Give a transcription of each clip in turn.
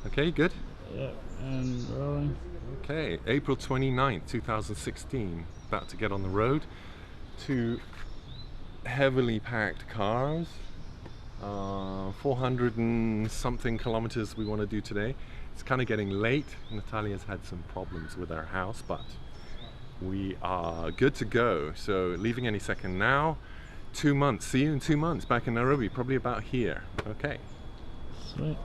Okay, good. Yeah, and rolling. Okay, April 29th, 2016. About to get on the road. Two heavily packed cars. 400 and something kilometers we want to do today. It's kind of getting late. Natalia's had some problems with our house, but we are good to go. So leaving any second now. 2 months. See you in 2 months back in Nairobi, probably about here. Okay. Sweet.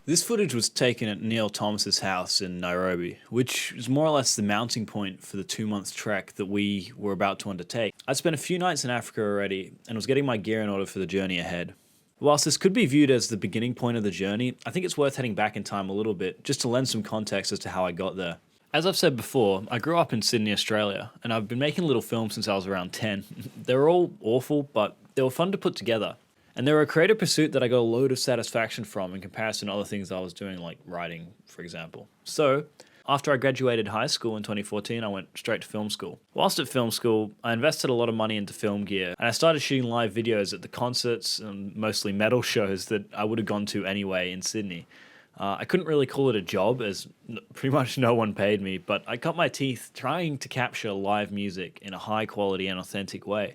This footage was taken at Neil Thomas's house in Nairobi, which is more or less the mounting point for the 2 month trek that we were about to undertake. I'd spent a few nights in Africa already and was getting my gear in order for the journey ahead. Whilst this could be viewed as the beginning point of the journey, I think it's worth heading back in time a little bit just to lend some context as to how I got there. As I've said before, I grew up in Sydney, Australia, and I've been making little films since I was around 10. They were all awful, but they were fun to put together. And they were a creative pursuit that I got a load of satisfaction from in comparison to other things I was doing, like writing, for example. So, after I graduated high school in 2014, I went straight to film school. Whilst at film school, I invested a lot of money into film gear, and I started shooting live videos at the concerts and mostly metal shows that I would have gone to anyway in Sydney. I couldn't really call it a job, as pretty much no one paid me, but I cut my teeth trying to capture live music in a high quality and authentic way.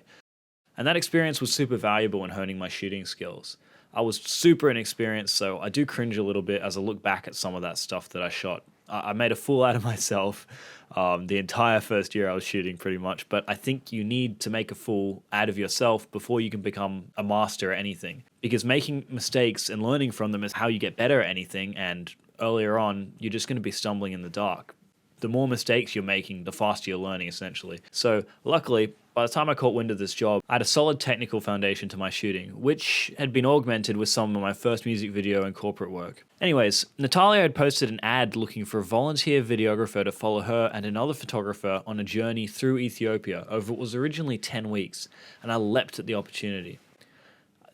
And that experience was super valuable in honing my shooting skills. I was super inexperienced, so I do cringe a little bit as I look back at some of that stuff that I shot. I made a fool out of myself the entire first year I was shooting pretty much, but I think you need to make a fool out of yourself before you can become a master at anything. Because making mistakes and learning from them is how you get better at anything, and earlier on, you're just going to be stumbling in the dark. The more mistakes you're making, the faster you're learning, essentially. So, luckily, by the time I caught wind of this job, I had a solid technical foundation to my shooting, which had been augmented with some of my first music video and corporate work. Anyways, Natalia had posted an ad looking for a volunteer videographer to follow her and another photographer on a journey through Ethiopia over what was originally 10 weeks, and I leapt at the opportunity.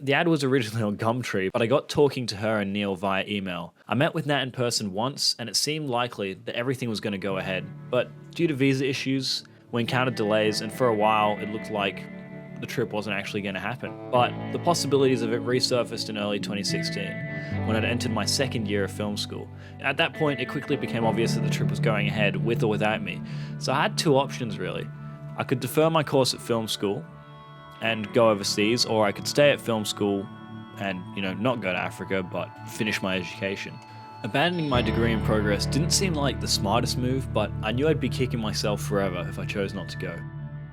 The ad was originally on Gumtree, but I got talking to her and Neil via email. I met with Nat in person once, and it seemed likely that everything was going to go ahead. But due to visa issues, we encountered delays, and for a while it looked like the trip wasn't actually going to happen. But the possibilities of it resurfaced in early 2016, when I'd entered my second year of film school. At that point, it quickly became obvious that the trip was going ahead with or without me. So I had two options, really. I could defer my course at film school and go overseas, or I could stay at film school and, not go to Africa, but finish my education. Abandoning my degree in progress didn't seem like the smartest move, but I knew I'd be kicking myself forever if I chose not to go.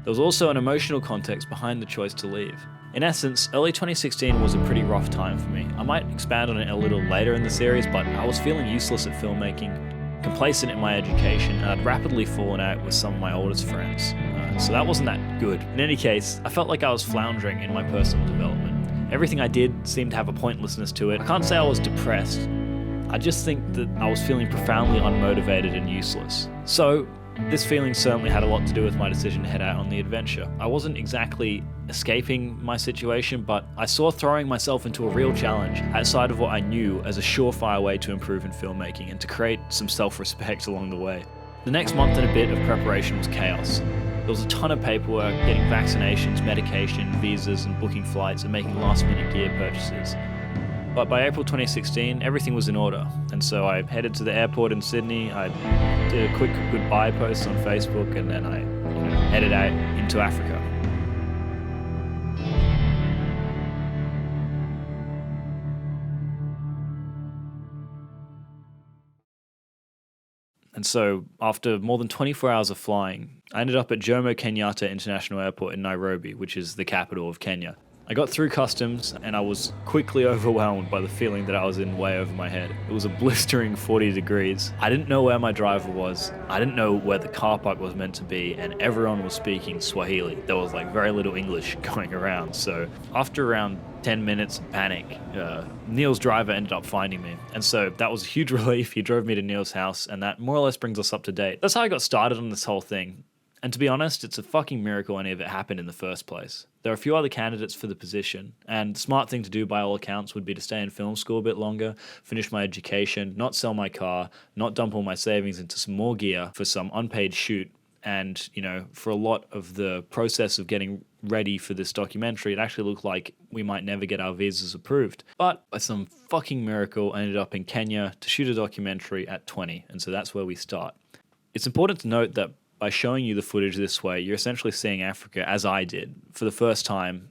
There was also an emotional context behind the choice to leave. In essence, early 2016 was a pretty rough time for me. I might expand on it a little later in the series, but I was feeling useless at filmmaking, complacent in my education, and I'd rapidly fallen out with some of my oldest friends. So that wasn't that good. In any case, I felt like I was floundering in my personal development. Everything I did seemed to have a pointlessness to it. I can't say I was depressed. I just think that I was feeling profoundly unmotivated and useless. So, this feeling certainly had a lot to do with my decision to head out on the adventure. I wasn't exactly escaping my situation, but I saw throwing myself into a real challenge outside of what I knew as a surefire way to improve in filmmaking and to create some self-respect along the way. The next month and a bit of preparation was chaos. There was a ton of paperwork, getting vaccinations, medication, visas, and booking flights and making last-minute gear purchases. But by April 2016, everything was in order, and so I headed to the airport in Sydney. I did a quick goodbye post on Facebook, and then I headed out into Africa. And so, after more than 24 hours of flying, I ended up at Jomo Kenyatta International Airport in Nairobi, which is the capital of Kenya. I got through customs, and I was quickly overwhelmed by the feeling that I was in way over my head. It was a blistering 40 degrees. I didn't know where my driver was. I didn't know where the car park was meant to be, and everyone was speaking Swahili. There was very little English going around. So after around 10 minutes of panic, Neil's driver ended up finding me. And so that was a huge relief. He drove me to Neil's house, and that more or less brings us up to date. That's how I got started on this whole thing. And to be honest, it's a fucking miracle any of it happened in the first place. There are a few other candidates for the position, and the smart thing to do by all accounts would be to stay in film school a bit longer, finish my education, not sell my car, not dump all my savings into some more gear for some unpaid shoot, and, for a lot of the process of getting ready for this documentary, it actually looked like we might never get our visas approved. But by some fucking miracle, I ended up in Kenya to shoot a documentary at 20, and so that's where we start. It's important to note that by showing you the footage this way, you're essentially seeing Africa as I did, for the first time,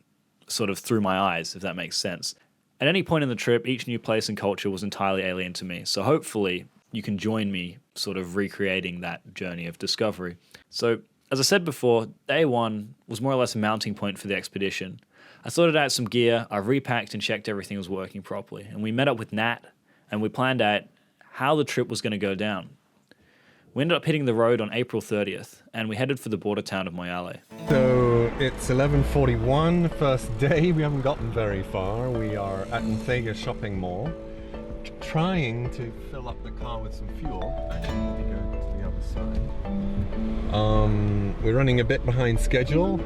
sort of through my eyes, if that makes sense. At any point in the trip, each new place and culture was entirely alien to me, so hopefully you can join me sort of recreating that journey of discovery. So, as I said before, day one was more or less a mounting point for the expedition. I sorted out some gear, I repacked and checked everything was working properly, and we met up with Nat, and we planned out how the trip was going to go down. We ended up hitting the road on April 30th, and we headed for the border town of Moyale. So it's 11:41, first day. We haven't gotten very far. We are at Nthega shopping mall, trying to fill up the car with some fuel. Actually, let me go to the other side. We're running a bit behind schedule.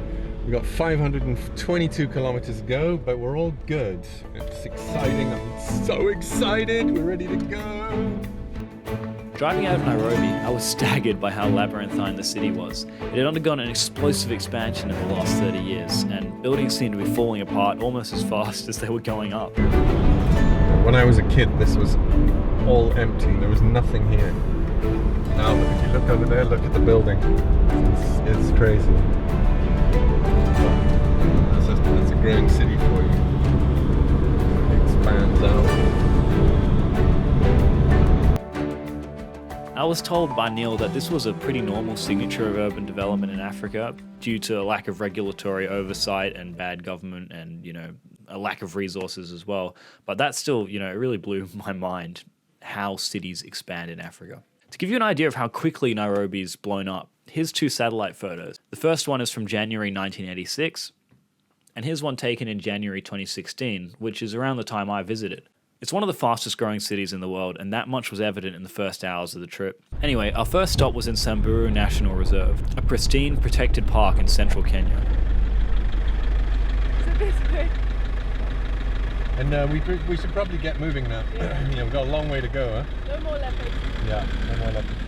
We've got 522 kilometers to go, but we're all good. It's exciting. I'm so excited. We're ready to go. Driving out of Nairobi, I was staggered by how labyrinthine the city was. It had undergone an explosive expansion in the last 30 years, and buildings seemed to be falling apart almost as fast as they were going up. When I was a kid, this was all empty. There was nothing here. Now, if you look over there, look at the building. It's crazy. That's a growing city for you. It expands out. I was told by Neil that this was a pretty normal signature of urban development in Africa due to a lack of regulatory oversight and bad government and, a lack of resources as well. But that still, it really blew my mind how cities expand in Africa. To give you an idea of how quickly Nairobi's blown up, here's two satellite photos. The first one is from January 1986, and here's one taken in January 2016, which is around the time I visited. It's one of the fastest growing cities in the world, and that much was evident in the first hours of the trip. Anyway, our first stop was in Samburu National Reserve, a pristine, protected park in central Kenya. Is it this way? And we should probably get moving now. Yeah. We've got a long way to go, huh? No more leopards. Yeah, no more leopards.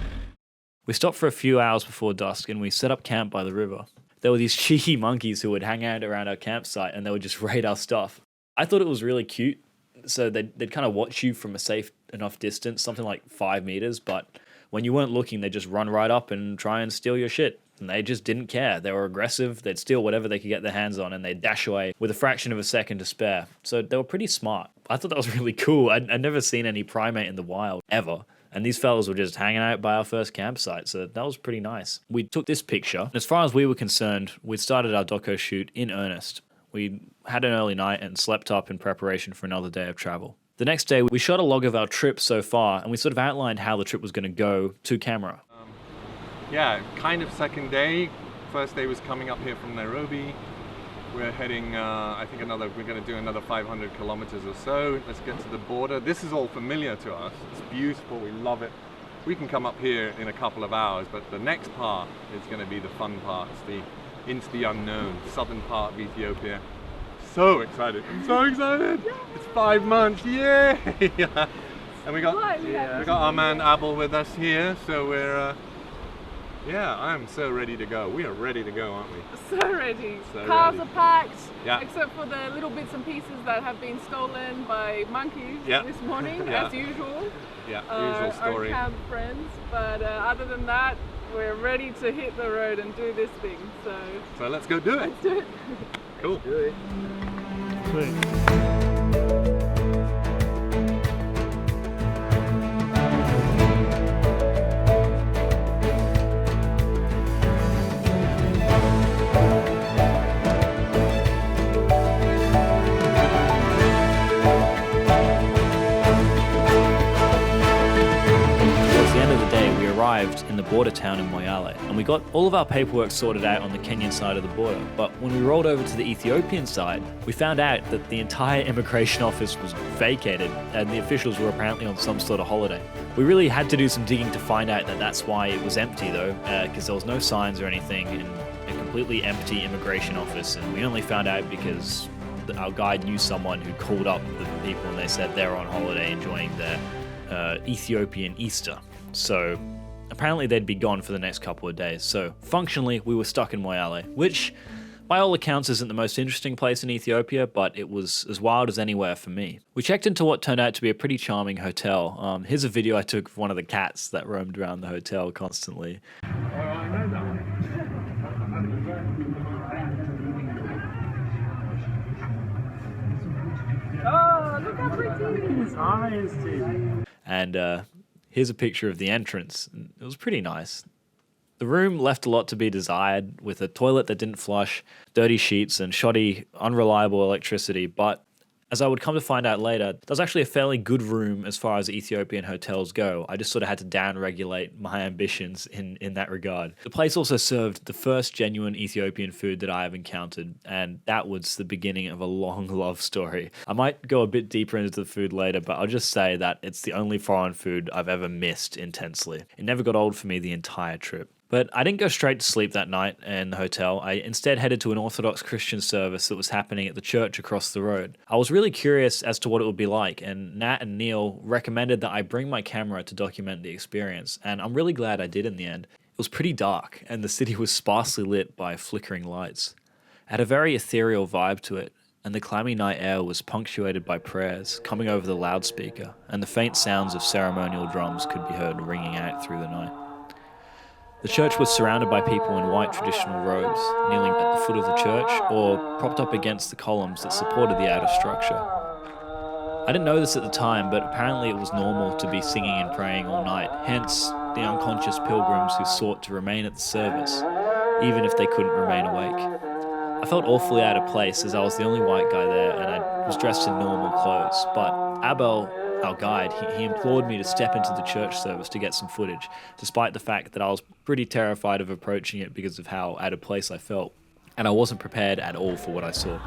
We stopped for a few hours before dusk, and we set up camp by the river. There were these cheeky monkeys who would hang out around our campsite, and they would just raid our stuff. I thought it was really cute. So they'd kind of watch you from a safe enough distance, something like 5 meters, but when you weren't looking, they'd just run right up and try and steal your shit. And they just didn't care. They were aggressive, they'd steal whatever they could get their hands on, and they'd dash away with a fraction of a second to spare. So they were pretty smart. I thought that was really cool. I'd never seen any primate in the wild, ever. And these fellas were just hanging out by our first campsite, so that was pretty nice. We took this picture. As far as we were concerned, we'd started our doco shoot in earnest. We had an early night and slept up in preparation for another day of travel. The next day, we shot a log of our trip so far, and we sort of outlined how the trip was going to go to camera. Yeah, kind of second day. First day was coming up here from Nairobi. We're heading, I think we're going to do another 500 kilometers or so. Let's get to the border. This is all familiar to us. It's beautiful, we love it. We can come up here in a couple of hours, but the next part is going to be the fun part. It's into the unknown, southern part of Ethiopia. So excited! I'm so excited! It's 5 months, yay! And we got our man Abel with us here, so we're I'm so ready to go. We are ready to go, aren't we? So ready. So Cars ready. are packed, Yeah. except for the little bits and pieces that have been stolen by monkeys this morning, Yeah. as usual. Yeah, usual story. Our camp friends, but other than that, we're ready to hit the road and do this thing. So let's go do it. Let's do it. Cool. Do it. Sweet. In the border town in Moyale, and we got all of our paperwork sorted out on the Kenyan side of the border. But when we rolled over to the Ethiopian side, we found out that the entire immigration office was vacated and the officials were apparently on some sort of holiday. We really had to do some digging to find out that that's why it was empty though, because there was no signs or anything, and a completely empty immigration office. And we only found out because our guide knew someone who called up the people and they said they're on holiday enjoying their Ethiopian Easter. So apparently they'd be gone for the next couple of days. So functionally, we were stuck in Moyale, which By all accounts, isn't the most interesting place in Ethiopia, but it was as wild as anywhere for me. We checked into what turned out to be a pretty charming hotel. Here's a video I took of one of the cats that roamed around the hotel constantly. Oh, look how pretty! His eyes, dude. And here's a picture of the entrance. It was pretty nice. The room left a lot to be desired, with a toilet that didn't flush, dirty sheets, and shoddy, unreliable electricity, but as I would come to find out later, that was actually a fairly good room as far as Ethiopian hotels go. I just sort of had to down-regulate my ambitions in that regard. The place also served the first genuine Ethiopian food that I have encountered, and that was the beginning of a long love story. I might go a bit deeper into the food later, but I'll just say that it's the only foreign food I've ever missed intensely. It never got old for me the entire trip. But I didn't go straight to sleep that night in the hotel. I instead headed to an Orthodox Christian service that was happening at the church across the road. I was really curious as to what it would be like, and Nat and Neil recommended that I bring my camera to document the experience, and I'm really glad I did in the end. It was pretty dark, and the city was sparsely lit by flickering lights. It had a very ethereal vibe to it, and the clammy night air was punctuated by prayers coming over the loudspeaker, and the faint sounds of ceremonial drums could be heard ringing out through the night. The church was surrounded by people in white traditional robes, kneeling at the foot of the church or propped up against the columns that supported the outer structure. I didn't know this at the time, but apparently it was normal to be singing and praying all night, hence the unconscious pilgrims who sought to remain at the service, even if they couldn't remain awake. I felt awfully out of place as I was the only white guy there and I was dressed in normal clothes, but Abel, our guide, he implored me to step into the church service to get some footage, despite the fact that I was pretty terrified of approaching it because of how out of place I felt, and I wasn't prepared at all for what I saw.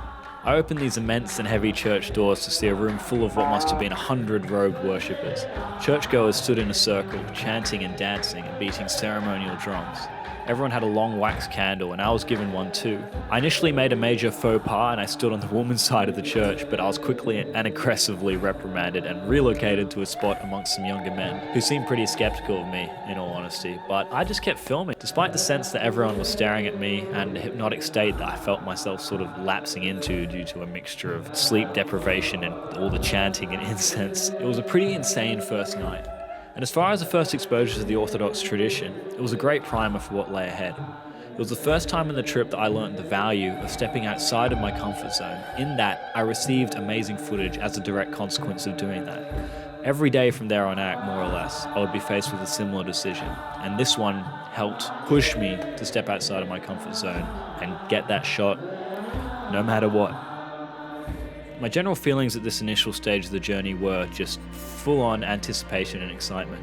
I opened these immense and heavy church doors to see a room full of what must have been 100 robed worshippers. Churchgoers stood in a circle, chanting and dancing and beating ceremonial drums. Everyone had a long wax candle, and I was given one too. I initially made a major faux pas and I stood on the woman's side of the church, but I was quickly and aggressively reprimanded and relocated to a spot amongst some younger men who seemed pretty skeptical of me, in all honesty. But I just kept filming, despite the sense that everyone was staring at me and the hypnotic state that I felt myself sort of lapsing into due to a mixture of sleep deprivation and all the chanting and incense. It was a pretty insane first night. And as far as the first exposure to the Orthodox tradition, it was a great primer for what lay ahead. It was the first time in the trip that I learned the value of stepping outside of my comfort zone, in that I received amazing footage as a direct consequence of doing that. Every day from there on out, more or less, I would be faced with a similar decision, and this one helped push me to step outside of my comfort zone and get that shot, no matter what. My general feelings at this initial stage of the journey were just full-on anticipation and excitement.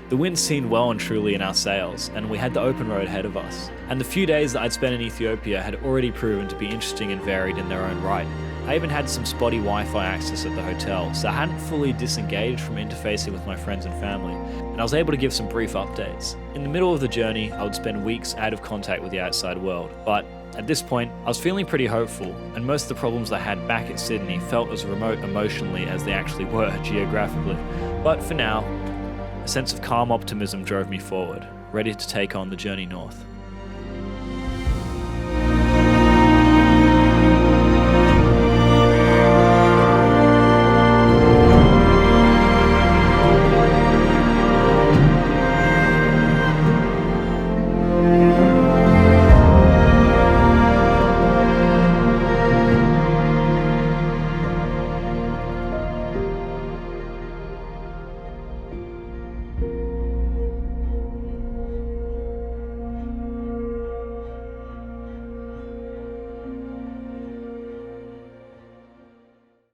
The wind seemed well and truly in our sails, and we had the open road ahead of us. And the few days that I'd spent in Ethiopia had already proven to be interesting and varied in their own right. I even had some spotty Wi-Fi access at the hotel, so I hadn't fully disengaged from interfacing with my friends and family, and I was able to give some brief updates. In the middle of the journey, I would spend weeks out of contact with the outside world, but at this point, I was feeling pretty hopeful, and most of the problems I had back at Sydney felt as remote emotionally as they actually were geographically. But for now, a sense of calm optimism drove me forward, ready to take on the journey north.